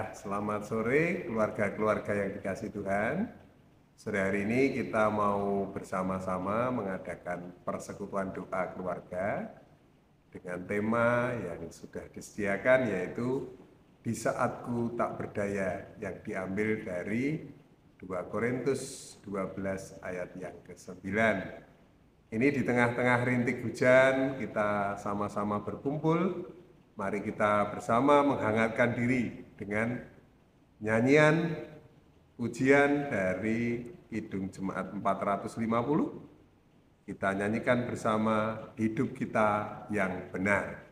Ya, selamat sore keluarga-keluarga yang dikasih Tuhan. Sore hari ini kita mau bersama-sama mengadakan persekutuan doa keluarga dengan tema yang sudah disediakan, yaitu di saatku tak berdaya, yang diambil dari 2 Korintus 12 ayat yang ke-9. Ini di tengah-tengah rintik hujan, kita sama-sama berkumpul. Mari kita bersama menghangatkan diri dengan nyanyian pujian dari Kidung Jemaat 450. Kita nyanyikan bersama Hidup Kita Yang Benar.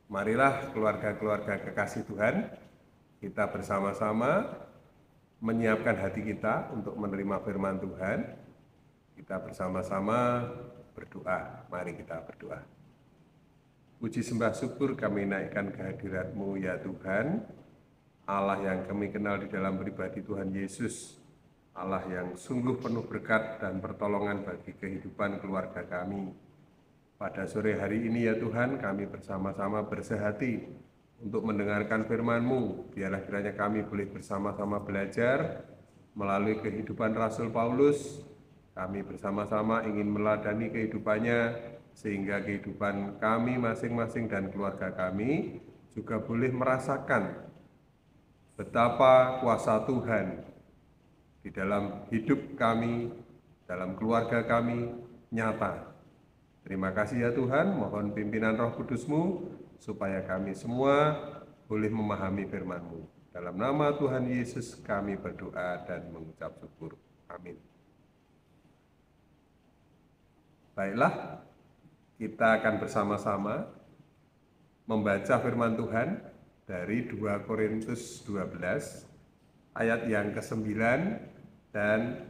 Marilah keluarga-keluarga kekasih Tuhan, kita bersama-sama menyiapkan hati kita untuk menerima firman Tuhan. Kita bersama-sama berdoa. Mari kita berdoa. Puji sembah syukur kami naikkan kehadirat-Mu ya Tuhan, Allah yang kami kenal di dalam pribadi Tuhan Yesus, Allah yang sungguh penuh berkat dan pertolongan bagi kehidupan keluarga kami. Pada sore hari ini ya Tuhan, kami bersama-sama bersehati untuk mendengarkan firman-Mu. Biarlah kiranya kami boleh bersama-sama belajar melalui kehidupan Rasul Paulus. Kami bersama-sama ingin meladani kehidupannya, sehingga kehidupan kami masing-masing dan keluarga kami juga boleh merasakan betapa kuasa Tuhan di dalam hidup kami, dalam keluarga kami nyata. Terima kasih ya Tuhan, mohon pimpinan Roh Kudus-Mu supaya kami semua boleh memahami firman-Mu. Dalam nama Tuhan Yesus kami berdoa dan mengucap syukur. Amin. Baiklah, kita akan bersama-sama membaca firman Tuhan dari 2 Korintus 12 ayat yang ke-9 dan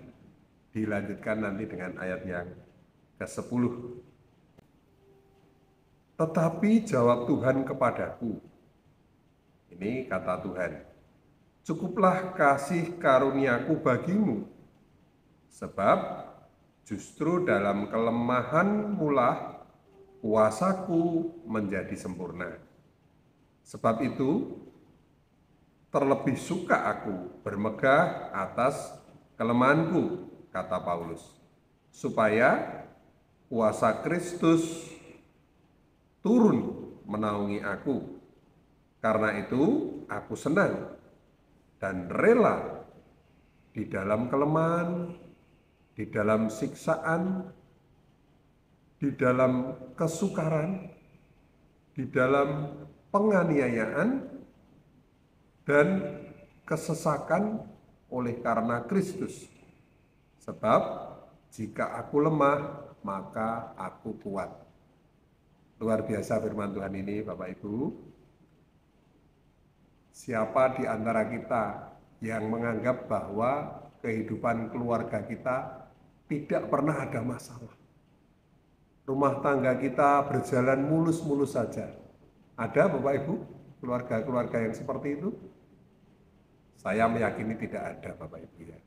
dilanjutkan nanti dengan ayat yang ke-10. Tetapi jawab Tuhan kepadaku, ini kata Tuhan, cukuplah kasih karuniaku bagimu, sebab justru dalam kelemahan mulah kuasaku menjadi sempurna. Sebab itu, terlebih suka aku bermegah atas kelemahanku, kata Paulus, supaya kuasa Kristus turun menaungi aku. Karena itu aku senang dan rela di dalam kelemahan, di dalam siksaan, di dalam kesukaran, di dalam penganiayaan dan kesesakan oleh karena Kristus. Sebab jika aku lemah, maka aku kuat. Luar biasa firman Tuhan ini, Bapak Ibu. Siapa di antara kita yang menganggap bahwa kehidupan keluarga kita tidak pernah ada masalah? rumah tangga kita berjalan mulus-mulus saja. Ada Bapak Ibu keluarga-keluarga yang seperti itu? Saya meyakini tidak ada Bapak Ibu ya.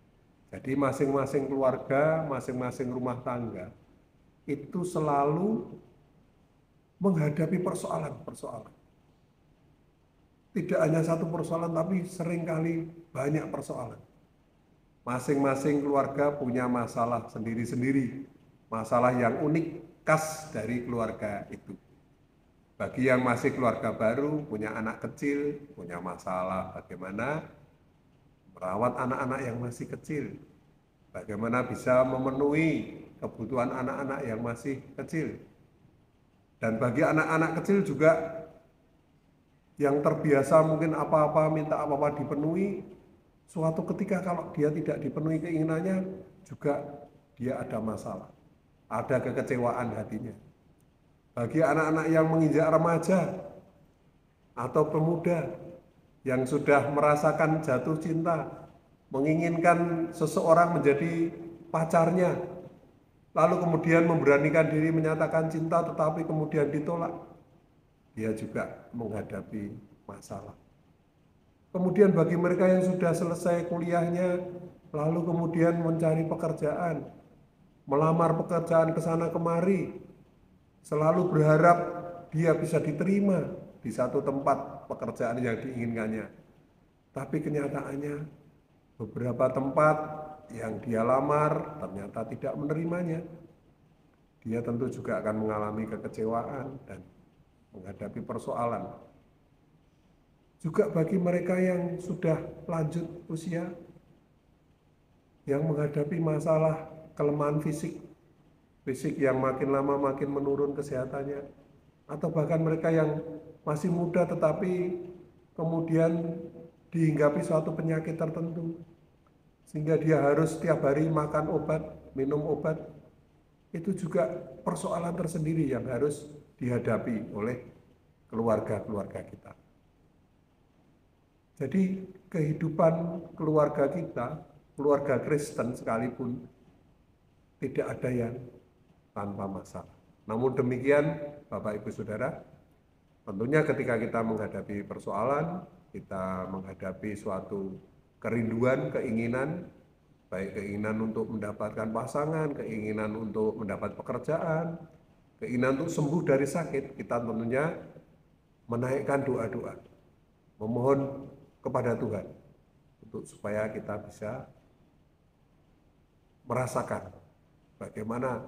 Jadi masing-masing keluarga, masing-masing rumah tangga itu selalu menghadapi persoalan-persoalan. Tidak hanya satu persoalan, tapi seringkali banyak persoalan. Masing-masing keluarga punya masalah sendiri-sendiri, masalah yang unik, khas dari keluarga itu. Bagi yang masih keluarga baru, punya anak kecil, punya masalah bagaimana merawat anak-anak yang masih kecil, bagaimana bisa memenuhi kebutuhan anak-anak yang masih kecil. Dan bagi anak-anak kecil juga yang terbiasa mungkin apa-apa, minta apa-apa dipenuhi, suatu ketika kalau dia tidak dipenuhi keinginannya, juga dia ada masalah, ada kekecewaan hatinya. Bagi anak-anak yang menginjak remaja atau pemuda yang sudah merasakan jatuh cinta, menginginkan seseorang menjadi pacarnya, lalu kemudian memberanikan diri menyatakan cinta tetapi kemudian ditolak, dia juga menghadapi masalah. Kemudian bagi mereka yang sudah selesai kuliahnya, lalu kemudian mencari pekerjaan, melamar pekerjaan ke sana kemari, selalu berharap dia bisa diterima di satu tempat pekerjaan yang diinginkannya. Tapi kenyataannya beberapa tempat yang dia lamar ternyata tidak menerimanya. Dia tentu juga akan mengalami kekecewaan dan menghadapi persoalan. Juga bagi mereka yang sudah lanjut usia, yang menghadapi masalah kelemahan fisik yang makin lama makin menurun kesehatannya, atau bahkan mereka yang masih muda tetapi kemudian dihinggapi suatu penyakit tertentu, sehingga dia harus setiap hari makan obat, minum obat, itu juga persoalan tersendiri yang harus dihadapi oleh keluarga-keluarga kita. Jadi kehidupan keluarga kita, keluarga Kristen sekalipun, tidak ada yang tanpa masalah. Namun demikian, Bapak Ibu Saudara, tentunya ketika kita menghadapi persoalan, kita menghadapi suatu kerinduan, keinginan, baik keinginan untuk mendapatkan pasangan, keinginan untuk mendapat pekerjaan, keinginan untuk sembuh dari sakit, kita tentunya menaikkan doa-doa, memohon kepada Tuhan untuk supaya kita bisa merasakan bagaimana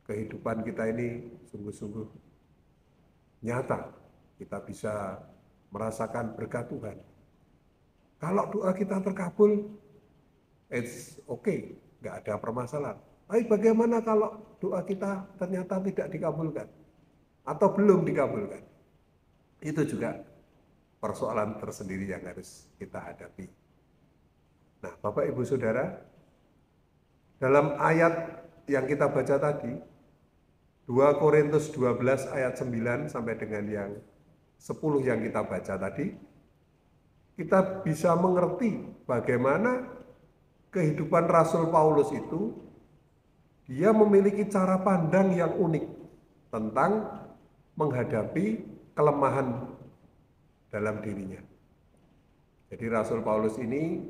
kehidupan kita ini sungguh-sungguh nyata, kita bisa merasakan berkat Tuhan. Kalau doa kita terkabul, it's okay, nggak ada permasalahan. Tapi bagaimana kalau doa kita ternyata tidak dikabulkan atau belum dikabulkan? Itu juga persoalan tersendiri yang harus kita hadapi. Nah, Bapak Ibu Saudara, dalam ayat yang kita baca tadi, 2 Korintus 12 ayat 9 sampai dengan yang 10 yang kita baca tadi, kita bisa mengerti bagaimana kehidupan Rasul Paulus itu, dia memiliki cara pandang yang unik tentang menghadapi kelemahan dalam dirinya. Jadi Rasul Paulus ini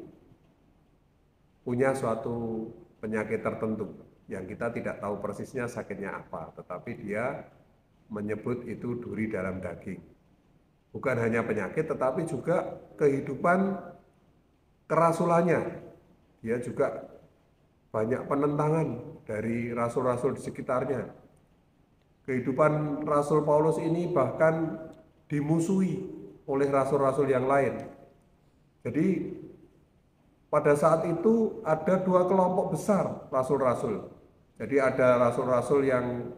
punya suatu penyakit tertentu yang kita tidak tahu persisnya sakitnya apa, tetapi dia menyebut itu duri dalam daging. Bukan hanya penyakit, tetapi juga kehidupan kerasulannya. Dia juga banyak penentangan dari rasul-rasul di sekitarnya. Kehidupan Rasul Paulus ini bahkan dimusuhi oleh rasul-rasul yang lain. Jadi pada saat itu ada 2 kelompok besar rasul-rasul. Jadi ada rasul-rasul yang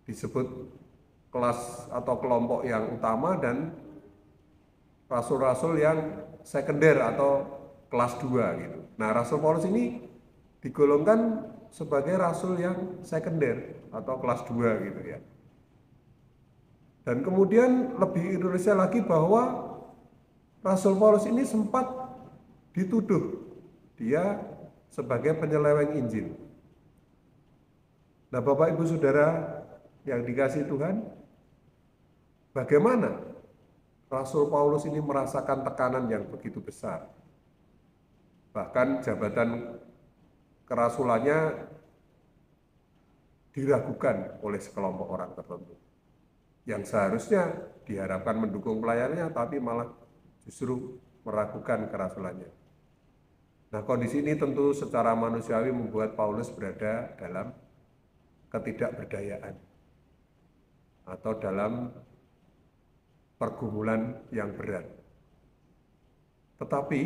disebut kelas atau kelompok yang utama dan rasul-rasul yang sekunder atau kelas 2 gitu. Nah, Rasul Paulus ini digolongkan sebagai rasul yang sekunder atau kelas 2 gitu ya. Dan kemudian lebih ironisnya lagi bahwa Rasul Paulus ini sempat dituduh dia sebagai penyeleweng Injil. Nah, Bapak Ibu Saudara, yang dikasih Tuhan, bagaimana Rasul Paulus ini merasakan tekanan yang begitu besar. Bahkan jabatan kerasulannya diragukan oleh sekelompok orang tertentu. Yang seharusnya diharapkan mendukung pelayanannya, tapi malah justru meragukan kerasulannya. Nah, kondisi ini tentu secara manusiawi membuat Paulus berada dalam ketidakberdayaan atau dalam pergumulan yang berat. Tetapi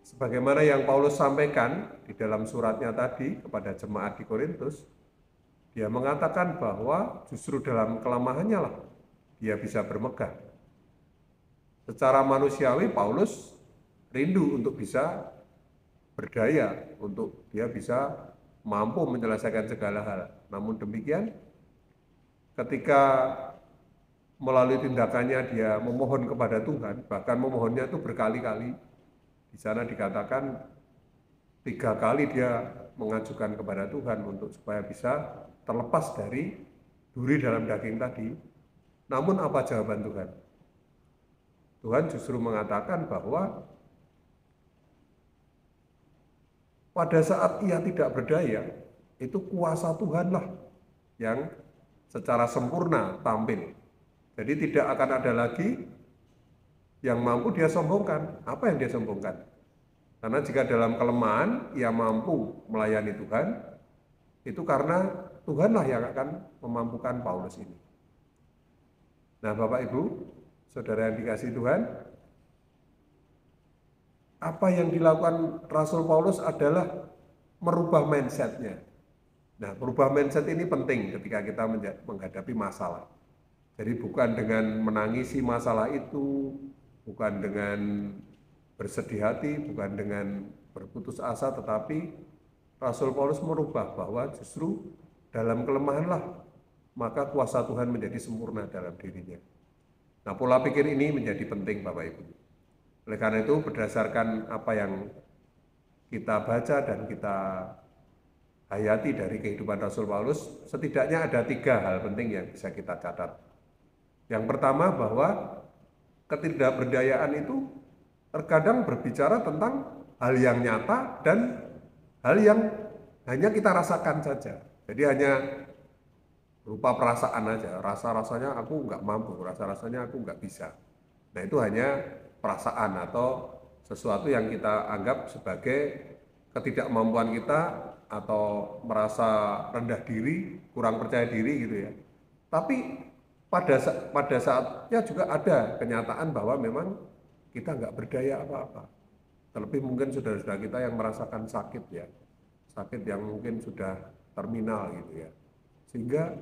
sebagaimana yang Paulus sampaikan di dalam suratnya tadi kepada jemaat di Korintus, dia mengatakan bahwa justru dalam kelemahannya lah dia bisa bermegah. Secara manusiawi Paulus rindu untuk bisa berdaya, untuk dia bisa mampu menyelesaikan segala hal. Namun demikian, ketika melalui tindakannya dia memohon kepada Tuhan, bahkan memohonnya itu berkali-kali. Di sana dikatakan 3 kali dia mengajukan kepada Tuhan untuk supaya bisa terlepas dari duri dalam daging tadi. Namun apa jawaban Tuhan? Tuhan justru mengatakan bahwa pada saat ia tidak berdaya, itu kuasa Tuhanlah yang secara sempurna tampil. Jadi tidak akan ada lagi yang mampu dia sombongkan. Apa yang dia sombongkan? Karena jika dalam kelemahan ia mampu melayani Tuhan, itu karena Tuhanlah yang akan memampukan Paulus ini. Nah, Bapak Ibu, saudara yang dikasihi Tuhan, apa yang dilakukan Rasul Paulus adalah merubah mindset-nya. Nah, merubah mindset ini penting ketika kita menghadapi masalah. Jadi bukan dengan menangisi masalah itu, bukan dengan bersedih hati, bukan dengan berputus asa, tetapi Rasul Paulus merubah bahwa justru dalam kelemahanlah maka kuasa Tuhan menjadi sempurna dalam dirinya. Nah, pola pikir ini menjadi penting Bapak Ibu. Oleh karena itu, berdasarkan apa yang kita baca dan kita hayati dari kehidupan Rasul Paulus, setidaknya ada 3 hal penting yang bisa kita catat. Yang pertama, bahwa ketidakberdayaan itu terkadang berbicara tentang hal yang nyata dan hal yang hanya kita rasakan saja. Jadi hanya berupa perasaan aja, rasa-rasanya aku nggak mampu, rasa-rasanya aku nggak bisa. Nah, itu hanya perasaan atau sesuatu yang kita anggap sebagai ketidakmampuan kita atau merasa rendah diri, kurang percaya diri gitu ya. Tapi pada saatnya juga ada kenyataan bahwa memang kita nggak berdaya apa-apa. Terlebih mungkin saudara-saudara kita yang merasakan sakit ya, sakit yang mungkin sudah terminal gitu ya. Sehingga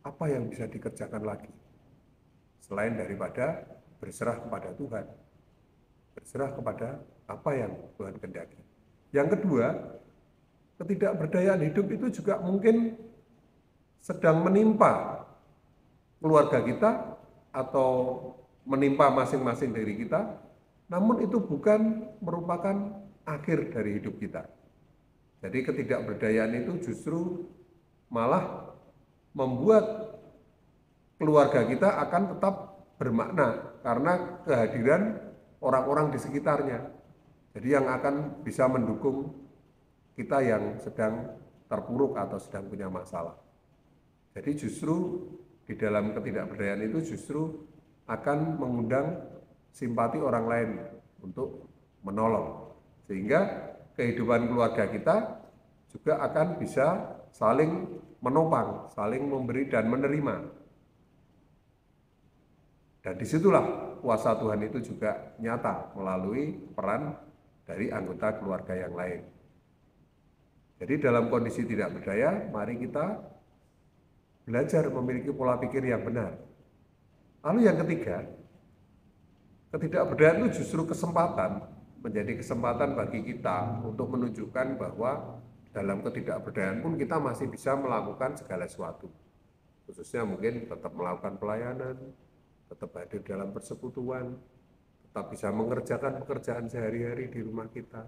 apa yang bisa dikerjakan lagi selain daripada berserah kepada Tuhan, berserah kepada apa yang Tuhan kehendaki. Yang kedua, ketidakberdayaan hidup itu juga mungkin sedang menimpa keluarga kita atau menimpa masing-masing dari kita, namun itu bukan merupakan akhir dari hidup kita. Jadi ketidakberdayaan itu justru malah membuat keluarga kita akan tetap bermakna karena kehadiran orang-orang di sekitarnya. Jadi yang akan bisa mendukung kita yang sedang terpuruk atau sedang punya masalah. Jadi justru di dalam ketidakberdayaan itu justru akan mengundang simpati orang lain untuk menolong. Sehingga kehidupan keluarga kita juga akan bisa saling menopang, saling memberi dan menerima. Dan disitulah kuasa Tuhan itu juga nyata melalui peran dari anggota keluarga yang lain. Jadi dalam kondisi tidak berdaya, mari kita belajar memiliki pola pikir yang benar. Lalu yang ketiga, ketidakberdayaan itu justru kesempatan, menjadi kesempatan bagi kita untuk menunjukkan bahwa dalam ketidakberdayaan pun kita masih bisa melakukan segala sesuatu. Khususnya mungkin tetap melakukan pelayanan, tetap hadir dalam persekutuan, tetap bisa mengerjakan pekerjaan sehari-hari di rumah kita.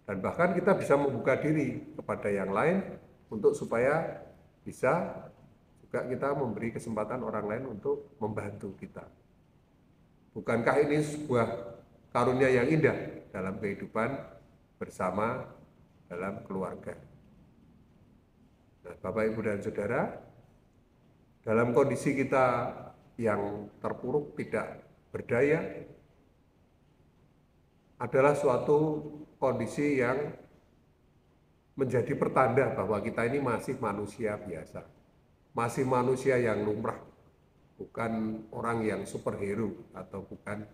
Dan bahkan kita bisa membuka diri kepada yang lain untuk supaya bisa juga kita memberi kesempatan orang lain untuk membantu kita. Bukankah ini sebuah karunia yang indah dalam kehidupan bersama dalam keluarga? Nah, Bapak, Ibu, dan Saudara, dalam kondisi kita yang terpuruk, tidak berdaya, adalah suatu kondisi yang menjadi pertanda bahwa kita ini masih manusia biasa, masih manusia yang lumrah, bukan orang yang superhero atau bukan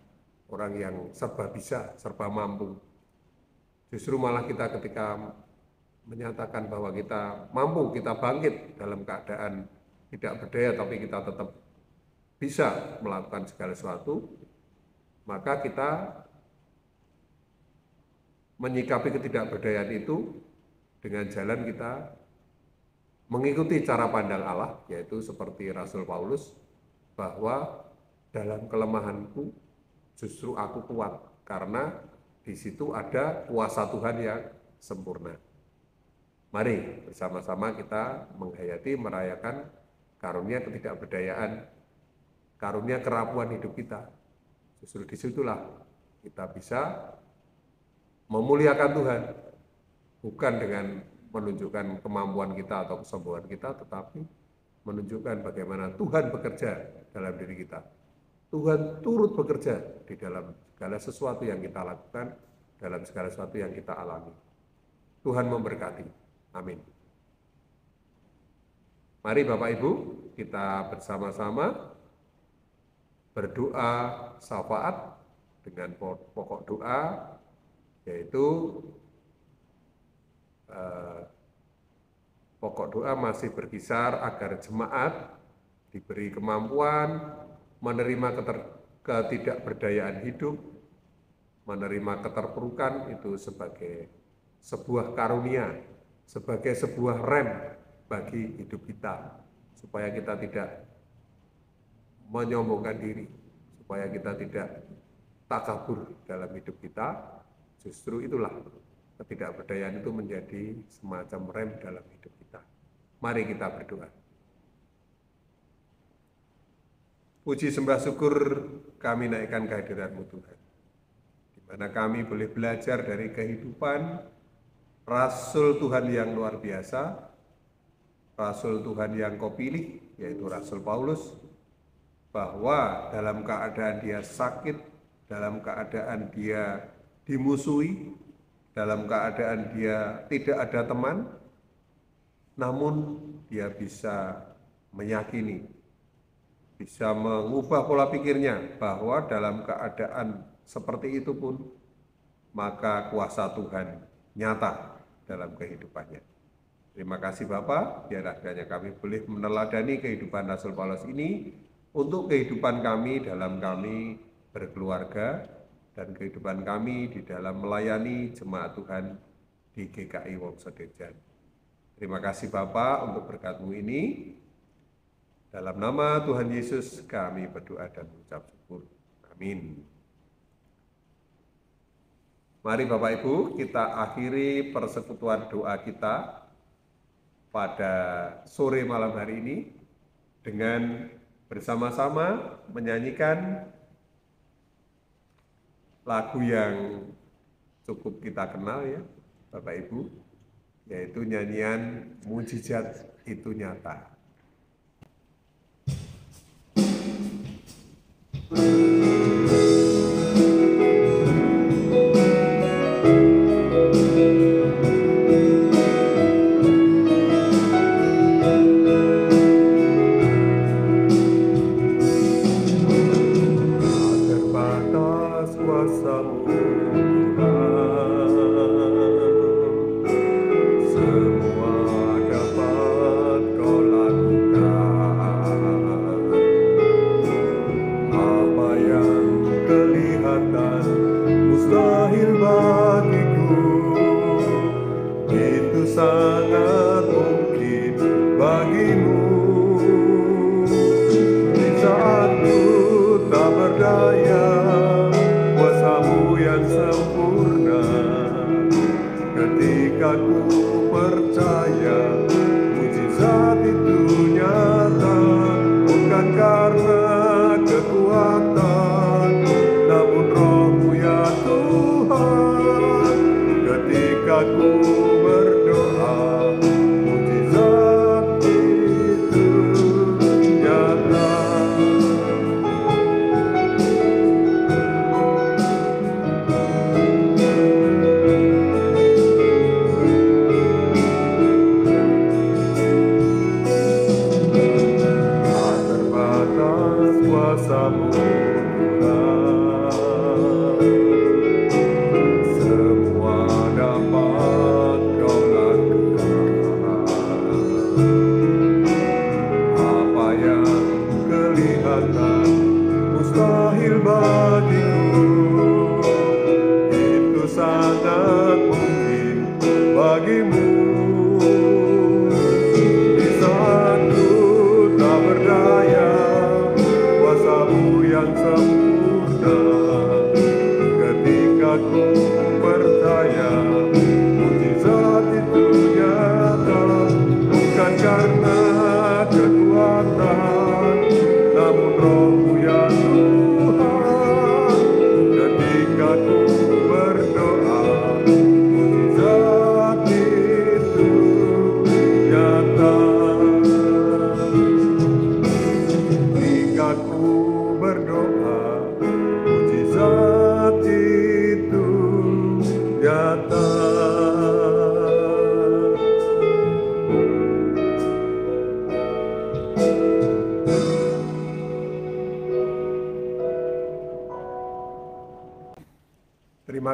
orang yang serba bisa, serba mampu. Justru malah kita ketika menyatakan bahwa kita mampu, kita bangkit dalam keadaan tidak berdaya, tapi kita tetap bisa melakukan segala sesuatu, maka kita menyikapi ketidakberdayaan itu dengan jalan kita mengikuti cara pandang Allah, yaitu seperti Rasul Paulus, bahwa dalam kelemahanku justru aku kuat, karena di situ ada kuasa Tuhan yang sempurna. Mari bersama-sama kita menghayati, merayakan karunia ketidakberdayaan, karunia kerapuhan hidup kita. Justru disitulah kita bisa memuliakan Tuhan, bukan dengan menunjukkan kemampuan kita atau kesombongan kita, tetapi menunjukkan bagaimana Tuhan bekerja dalam diri kita. Tuhan turut bekerja di dalam segala sesuatu yang kita lakukan, dalam segala sesuatu yang kita alami. Tuhan memberkati. Amin. Mari Bapak Ibu, kita bersama-sama berdoa syafaat dengan pokok doa, yaitu pokok doa masih berkisar agar jemaat diberi kemampuan menerima ketidakberdayaan hidup, menerima keterpurukan itu sebagai sebuah karunia, sebagai sebuah rem bagi hidup kita, supaya kita tidak menyombongkan diri, supaya kita tidak takabur dalam hidup kita. Justru itulah ketidakberdayaan itu menjadi semacam rem dalam hidup kita. Mari kita berdoa. Puji sembah syukur kami naikkan kehadirat-Mu Tuhan, di mana kami boleh belajar dari kehidupan Rasul Tuhan yang luar biasa, Rasul Tuhan yang Kau pilih, yaitu Rasul Paulus, bahwa dalam keadaan dia sakit, dalam keadaan dia dimusuhi, dalam keadaan dia tidak ada teman, namun dia bisa meyakini, bisa mengubah pola pikirnya bahwa dalam keadaan seperti itu pun, maka kuasa Tuhan nyata dalam kehidupannya. Terima kasih Bapak, biarlah kiranya kami boleh meneladani kehidupan Rasul Paulus ini untuk kehidupan kami dalam kami berkeluarga dan kehidupan kami di dalam melayani jemaat Tuhan di GKI Wongsodirjan. Terima kasih Bapak untuk berkat-Mu ini. Dalam nama Tuhan Yesus kami berdoa dan mengucap syukur. Amin. Mari Bapak Ibu, kita akhiri persekutuan doa kita pada sore malam hari ini dengan bersama-sama menyanyikan lagu yang cukup kita kenal ya Bapak Ibu, yaitu nyanyian Mujizat Itu Nyata. Apa yang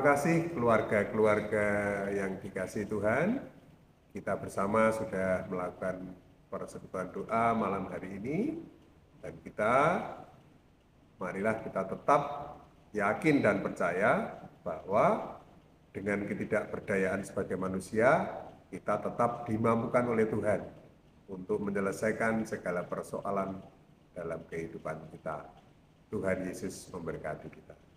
Terima kasih keluarga-keluarga yang dikasihi Tuhan. Kita bersama sudah melakukan persekutuan doa malam hari ini. Dan marilah kita tetap yakin dan percaya bahwa dengan ketidakberdayaan sebagai manusia, kita tetap dimampukan oleh Tuhan untuk menyelesaikan segala persoalan dalam kehidupan kita. Tuhan Yesus memberkati kita.